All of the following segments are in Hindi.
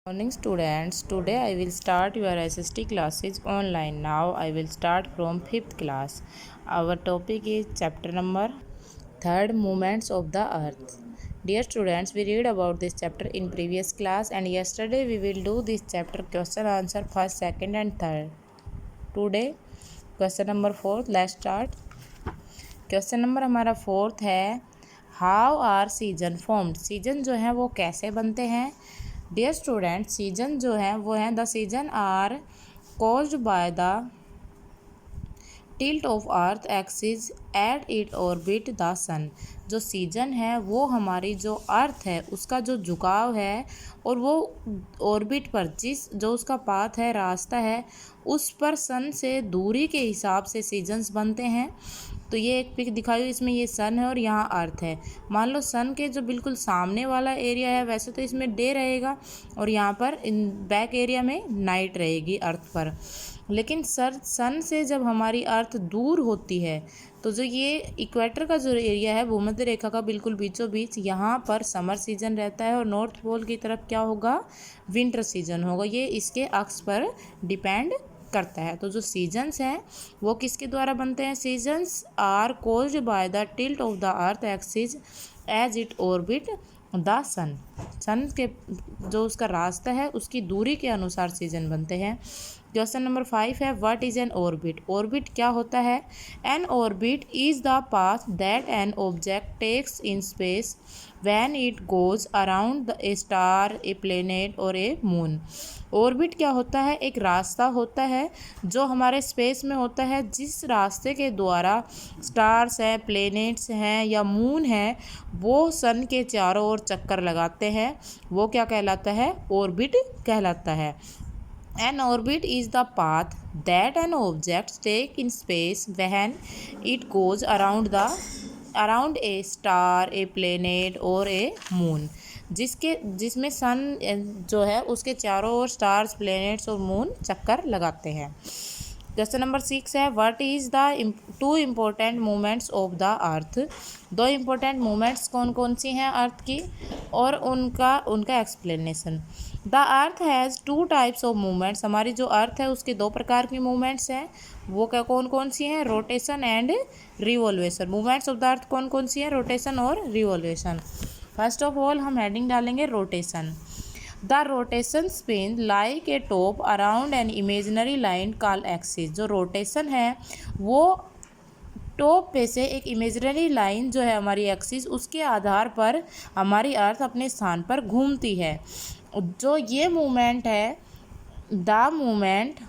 Morning students, today I will start your SST classes online. Now I will start from 5th class. Our topic is chapter number 3rd, Movements of the Earth. Dear students, we read about this chapter in previous class and yesterday we will do this chapter question answer first, second and third. Today question number 4, let's start. Question number हमारा 4th है, how are season formed. Season जो है वो कैसे बनते हैं। डियर स्टूडेंट, सीजन जो है वो है the season are caused by the tilt of earth axis at it orbit the sun. जो सीजन है वो हमारी जो अर्थ है उसका जो झुकाव है और वो ऑर्बिट पर जो उसका पाथ है, रास्ता है, उस पर सन से दूरी के हिसाब से सीजन्स बनते हैं। तो ये एक पिक दिखाई हुई, इसमें ये सन है और यहाँ अर्थ है। मान लो सन के जो बिल्कुल सामने वाला एरिया है वैसे तो इसमें डे रहेगा और यहाँ पर इन बैक एरिया में नाइट रहेगी अर्थ पर। लेकिन सन से जब हमारी अर्थ दूर होती है तो जो ये इक्वेटर का जो एरिया है भूमध्य रेखा का बिल्कुल बीचों बीच, यहाँ पर समर सीजन रहता है और नॉर्थ पोल की तरफ क्या होगा, विंटर सीजन होगा। ये इसके अक्ष पर डिपेंड करता है। तो जो सीजन्स हैं वो किसके द्वारा बनते हैं। Seasons are caused by the tilt of the earth axis as it orbit the sun. Sun के जो उसका रास्ता है उसकी दूरी के अनुसार सीजन बनते हैं। क्वेश्चन नंबर 5 है, what is an orbit. Orbit क्या होता है। An orbit is the path that an object takes in space when it goes around a star, a planet और ए मून। ऑर्बिट क्या होता है, एक रास्ता होता है जो हमारे स्पेस में होता है, जिस रास्ते के द्वारा स्टार्स हैं, प्लेनेट्स हैं या मून है वो सन के चारों ओर चक्कर लगाते हैं, वो क्या कहलाता है, ऑर्बिट कहलाता है। An orbit is the path that an object takes in space when it goes around a star, a planet or a moon। जिसमें सन जो है उसके चारों ओर स्टार्स, प्लैनेट्स और मून चक्कर लगाते हैं। क्वेश्चन नंबर 6 है, what is the 2 important movements of the earth. 2 important movements कौन कौन सी हैं अर्थ की और उनका explanation. The earth has 2 types of movements. हमारी जो अर्थ है उसके 2 प्रकार की मूवमेंट्स हैं। वो क्या कौन कौन सी हैं, rotation and revolution. Movements of the earth कौन कौन सी हैं, रोटेशन और रिवॉल्वेशन। फर्स्ट ऑफ ऑल हम हेडिंग डालेंगे rotation. The rotation spin like a top around an imaginary line called axis. जो रोटेशन है वो टॉप पे से एक इमेजिनरी लाइन जो है हमारी एक्सिस, उसके आधार पर हमारी अर्थ अपने स्थान पर घूमती है। जो ये मूवमेंट है, the movement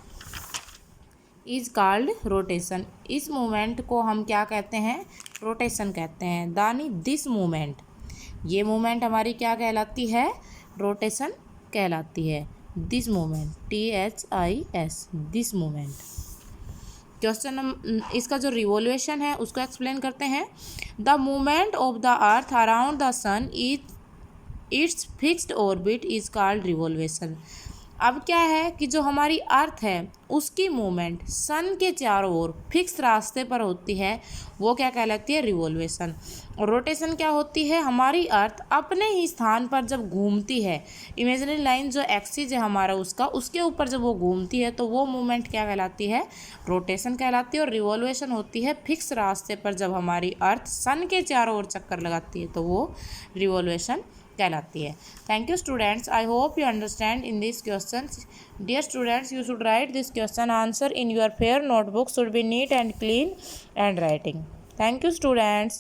is called rotation. इस मूवमेंट को हम क्या कहते हैं, रोटेशन कहते हैं। दानी दिस मूवमेंट, ये मूवमेंट हमारी क्या कहलाती है, रोटेशन कहलाती है। This movement, THIS, this movement. Question इसका जो रिवॉल्यूशन है उसको एक्सप्लेन करते हैं। The movement of the earth around the sun its fixed orbit is called revolution. अब क्या है कि जो हमारी अर्थ है उसकी मूवमेंट सन के चारों ओर फिक्स रास्ते पर होती है, वो क्या कहलाती है, रिवॉल्वेशन। और रोटेशन क्या होती है, हमारी अर्थ अपने ही स्थान पर जब घूमती है, इमेजिनरी लाइन जो एक्सिस है हमारा उसके ऊपर जब वो घूमती है तो वो मूवमेंट क्या कहलाती है, रोटेशन कहलाती है। और रिवॉल्वेशन होती है फिक्स रास्ते पर जब हमारी अर्थ सन के चारों ओर चक्कर लगाती है तो वो रिवॉल्वेशन कहलाती है। Thank you students, I hope you understand in this question. Dear students, you should write this question answer in your fair notebook, should be neat and clean and writing. Thank you students.